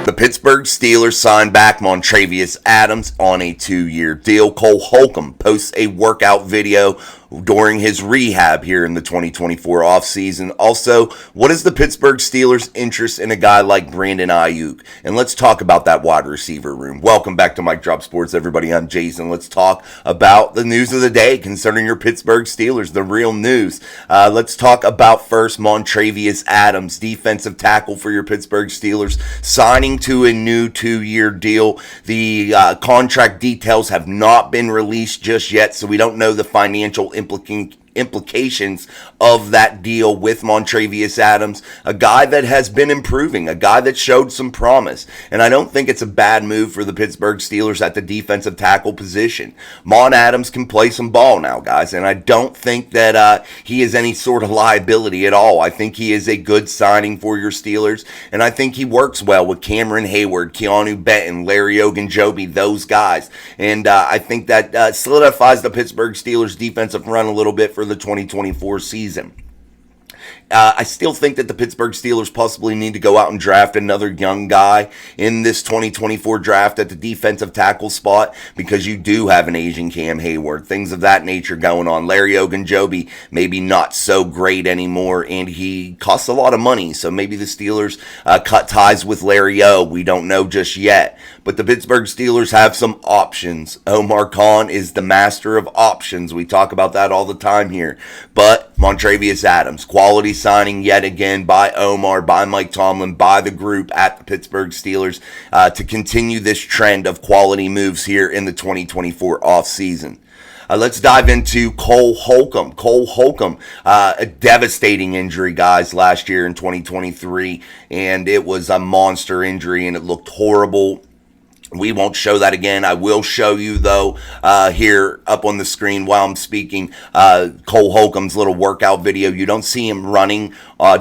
The Pittsburgh Steelers signed back Montravius Adams on a 2-year deal. Cole Holcomb posts a workout video during his rehab here in the 2024 offseason. Also, what is the Pittsburgh Steelers' interest in a guy like Brandon Ayuk? And let's talk about that wide receiver room. Welcome back to Mike Drop Sports, everybody. I'm Jason. Let's talk about the news of the day concerning your Pittsburgh Steelers, the real news. Let's talk about first Montravius Adams, defensive tackle for your Pittsburgh Steelers, signing to a new 2-year deal. The contract details have not been released just yet, so we don't know the financial implications of that deal with Montravius Adams, a guy that has been improving, a guy that showed some promise. And I don't think it's a bad move for the Pittsburgh Steelers at the defensive tackle position. Mon Adams can play some ball now, guys, and I don't think that he is any sort of liability at all. I think he is a good signing for your Steelers, and I think he works well with Cameron Hayward, Keanu Benton, Larry Ogunjobi, those guys. And I think that solidifies the Pittsburgh Steelers defensive run a little bit for the 2024 season. I still think that the Pittsburgh Steelers possibly need to go out and draft another young guy in this 2024 draft at the defensive tackle spot, because you do have an aging Cam Hayward, things of that nature going on. Larry Ogunjobi maybe not so great anymore, and he costs a lot of money, so maybe the Steelers cut ties with Larry O. We don't know just yet, but the Pittsburgh Steelers have some options. Omar Khan is the master of options. We talk about that all the time here, but Montravius Adams, quality signing yet again by Omar, by Mike Tomlin, by the group at the Pittsburgh Steelers to continue this trend of quality moves here in the 2024 offseason. Let's dive into Cole Holcomb. Cole Holcomb, a devastating injury, guys, last year in 2023, and it was a monster injury, and it looked horrible. We won't show that again. I will show you, though, here up on the screen while I'm speaking, Cole Holcomb's little workout video. You don't see him running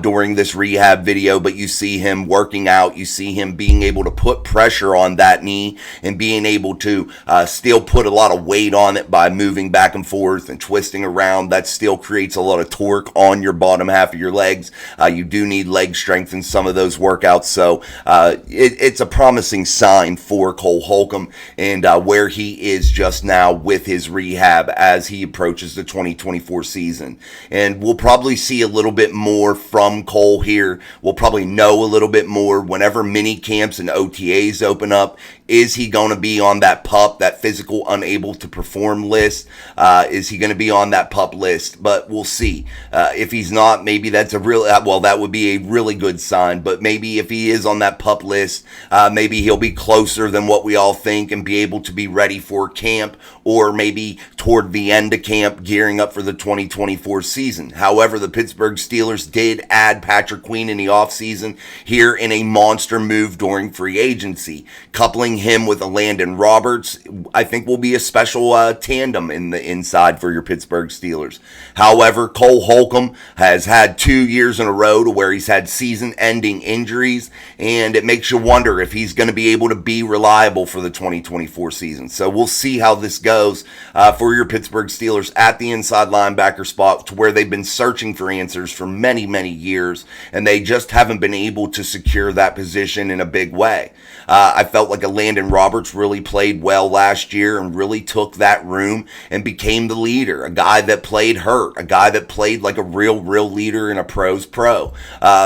during this rehab video, but you see him working out. You see him being able to put pressure on that knee and being able to still put a lot of weight on it by moving back and forth and twisting around. That still creates a lot of torque on your bottom half of your legs. You do need leg strength in some of those workouts, so it's a promising sign for Cole Holcomb and where he is just now with his rehab as he approaches the 2024 season. And we'll probably see a little bit more from Cole here. We'll probably know a little bit more whenever mini camps and OTAs open up. Is he going to be on that PUP, that physical unable to perform list? Is he going to be on that PUP list? But we'll see. If he's not, maybe that's a real, well, that would be a really good sign. But maybe if he is on that PUP list, maybe he'll be closer than what we all think and be able to be ready for camp, or maybe toward the end of camp, gearing up for the 2024 season. However, the Pittsburgh Steelers did add Patrick Queen in the offseason here in a monster move during free agency. Coupling him with a Landon Roberts, I think, will be a special tandem in the inside for your Pittsburgh Steelers. However, Cole Holcomb has had 2 years in a row to where he's had season-ending injuries, and it makes you wonder if he's going to be able to be reliable for the 2024 season. So we'll see how this goes for your Pittsburgh Steelers at the inside linebacker spot, to where they've been searching for answers for many, many years, and they just haven't been able to secure that position in a big way. I felt like a Landon Roberts really played well last year and really took that room and became the leader, a guy that played hurt, a guy that played like a real leader and a pro's pro.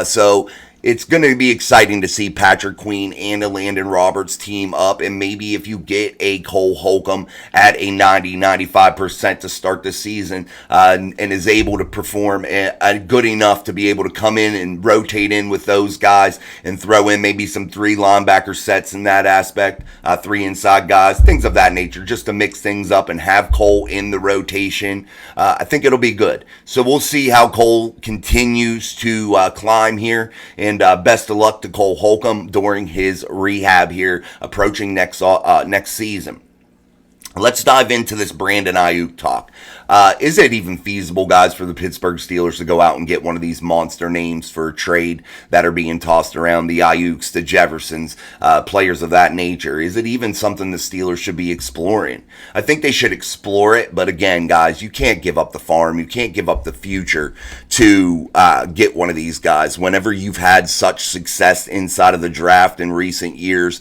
So it's going to be exciting to see Patrick Queen and a Landon Roberts team up, and maybe if you get a Cole Holcomb at a 90-95% to start the season and is able to perform good enough to be able to come in and rotate in with those guys and throw in maybe some 3 linebacker sets in that aspect, 3 inside guys, things of that nature, just to mix things up and have Cole in the rotation. I think it'll be good. So we'll see how Cole continues to climb here, and best of luck to Cole Holcomb during his rehab here, approaching next season. Let's dive into this Brandon Ayuk talk. Is it even feasible, guys, for the Pittsburgh Steelers to go out and get one of these monster names for a trade that are being tossed around, the Ayuks, the Jeffersons, players of that nature? Is it even something the Steelers should be exploring? I think they should explore it, but again, guys, you can't give up the farm. You can't give up the future to get one of these guys. Whenever you've had such success inside of the draft in recent years,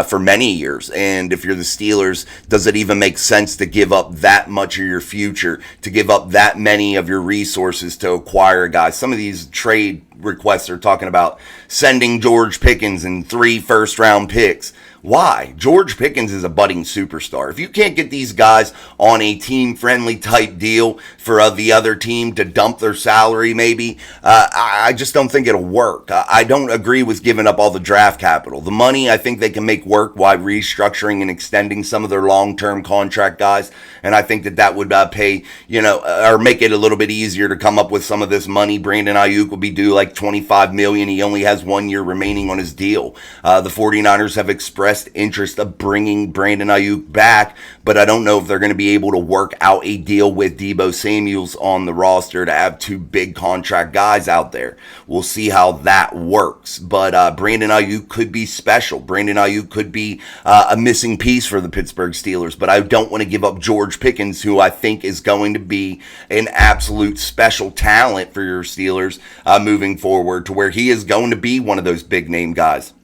for many years, and if you're the Steelers, does it even make sense to give up that much of your future, to give up that many of your resources to acquire a guy? Some of these trade requests are talking about sending George Pickens and 3 first-round picks. Why? George Pickens is a budding superstar. If you can't get these guys on a team-friendly type deal for the other team to dump their salary, maybe, I just don't think it'll work. I don't agree with giving up all the draft capital. The money, I think they can make work while restructuring and extending some of their long-term contract guys, and I think that would pay, or make it a little bit easier to come up with some of this money. Brandon Ayuk will be due like $25 million. He only has 1 year remaining on his deal. The 49ers have expressed interest of bringing Brandon Ayuk back, but I don't know if they're going to be able to work out a deal with Deebo Samuels on the roster to have 2 big contract guys out there. We'll see how that works, but Brandon Ayuk could be special. Brandon Ayuk could be a missing piece for the Pittsburgh Steelers, but I don't want to give up George Pickens, who I think is going to be an absolute special talent for your Steelers moving forward, to where he is going to be one of those big name guys,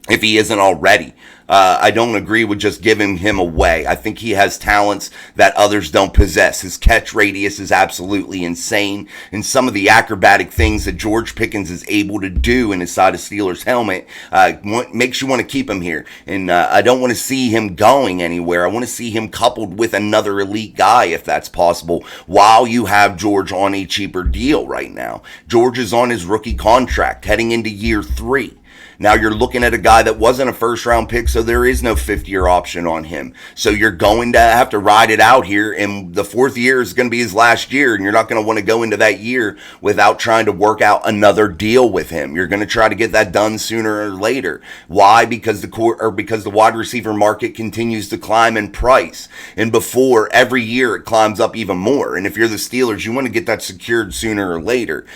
if he isn't already. I don't agree with just giving him away. I think he has talents that others don't possess. His catch radius is absolutely insane, and some of the acrobatic things that George Pickens is able to do inside a Steelers helmet makes you want to keep him here. And I don't want to see him going anywhere. I want to see him coupled with another elite guy, if that's possible, while you have George on a cheaper deal right now. George is on his rookie contract heading into year 3. Now you're looking at a guy that wasn't a first-round pick, so there is no 5th-year option on him. So you're going to have to ride it out here, and the 4th year is going to be his last year, and you're not going to want to go into that year without trying to work out another deal with him. You're going to try to get that done sooner or later. Why? Because the wide receiver market continues to climb in price, and before every year it climbs up even more. And if you're the Steelers, you want to get that secured sooner or later,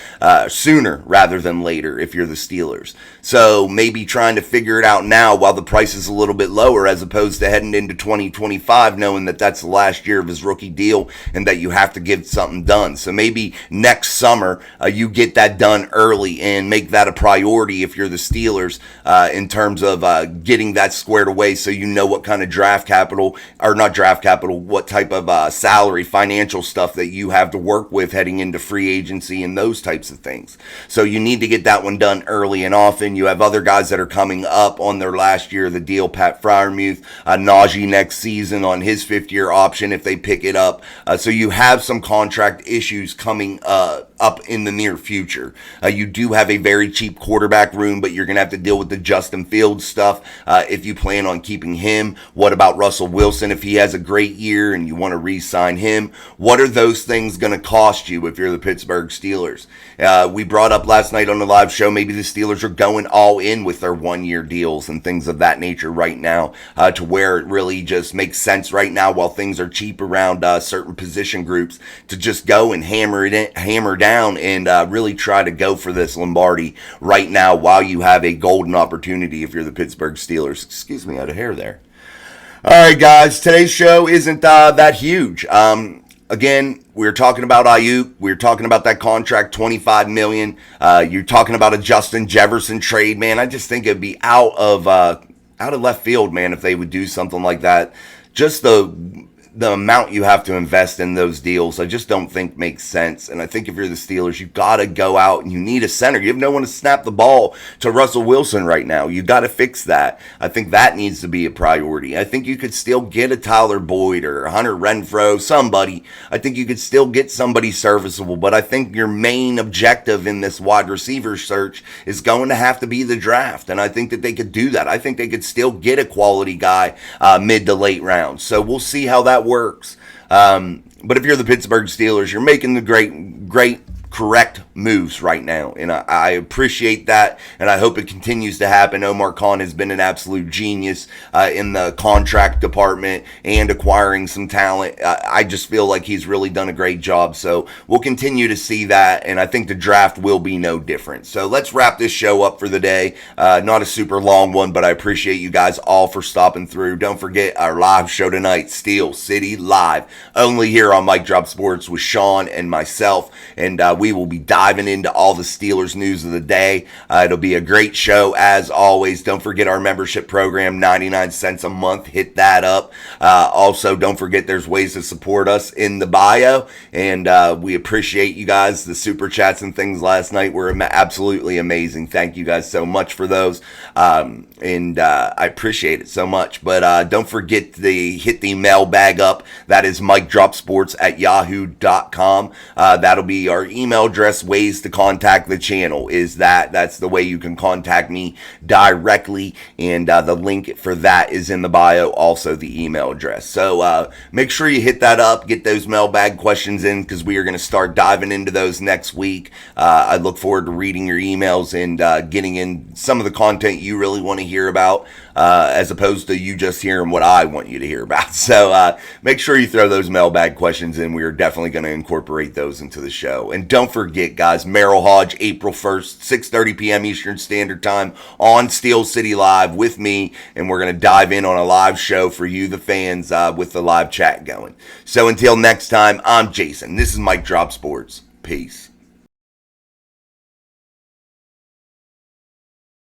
sooner rather than later. If you're the Steelers, so maybe trying to figure it out now while the price is a little bit lower, as opposed to heading into 2025 knowing that that's the last year of his rookie deal and that you have to get something done. So maybe next summer you get that done early and make that a priority if you're the Steelers, in terms of getting that squared away, so you know what kind of draft capital, or not draft capital, what type of salary, financial stuff that you have to work with heading into free agency and those types of things. So you need to get that one done early and often. You have other guys that are coming up on their last year of the deal. Pat Freiermuth, Najee next season on his 5th-year option if they pick it up. So you have some contract issues coming up in the near future. You do have a very cheap quarterback room, but you're going to have to deal with the Justin Fields stuff if you plan on keeping him. What about Russell Wilson if he has a great year and you want to re-sign him? What are those things going to cost you if you're the Pittsburgh Steelers? We brought up last night on the live show, maybe the Steelers are going all in with their 1-year deals and things of that nature right now, to where it really just makes sense right now while things are cheap around certain position groups to just go and hammer down and really try to go for this Lombardi right now while you have a golden opportunity if you're the Pittsburgh Steelers. Excuse me, I had a hair there. All right, guys, today's show isn't that huge. Again, we're talking about Ayuk. We're talking about that contract, $25 million. You're talking about a Justin Jefferson trade, man. I just think it'd be out of left field, man, if they would do something like that. Just the amount you have to invest in those deals, I just don't think makes sense. And I think if you're the Steelers, you've got to go out and you need a center. You have no one to snap the ball to Russell Wilson right now. You got to fix that. I think that needs to be a priority. I think you could still get a Tyler Boyd or Hunter Renfrow, somebody. I think you could still get somebody serviceable, but I think your main objective in this wide receiver search is going to have to be the draft. And I think that they could do that. I think they could still get a quality guy mid to late rounds. So we'll see how that works. But if you're the Pittsburgh Steelers, you're making the great correct moves right now. And I appreciate that, and I hope it continues to happen. Omar Khan has been an absolute genius in the contract department and acquiring some talent. I just feel like he's really done a great job. So we'll continue to see that, and I think the draft will be no different. So let's wrap this show up for the day. Not a super long one, but I appreciate you guys all for stopping through. Don't forget our live show tonight, Steel City Live, only here on Mic Drop Sports with Sean and myself, and we will be diving into all the Steelers news of the day. It'll be a great show as always. Don't forget our membership program, 99 cents a month. Hit that up. Also, don't forget there's ways to support us in the bio, and we appreciate you guys. The super chats and things last night were absolutely amazing. Thank you guys so much for those, and I appreciate it so much. But don't forget to hit the mailbag up. That is micdropsports@yahoo.com. That'll be our email address. Ways to contact the channel is that's the way you can contact me directly, and the link for that is in the bio, also the email address. So make sure you hit that up, get those mailbag questions in, because we are going to start diving into those next week. I look forward to reading your emails and getting in some of the content you really want to hear about, as opposed to you just hearing what I want you to hear about. So make sure you throw those mailbag questions in. We are definitely going to incorporate those into the show. And don't forget, guys, Merrill Hodge, April 1st, 6:30 p.m. Eastern Standard Time on Steel City Live with me, and we're going to dive in on a live show for you, the fans, with the live chat going. So until next time, I'm Jason. This is Mic Drop Sports. Peace.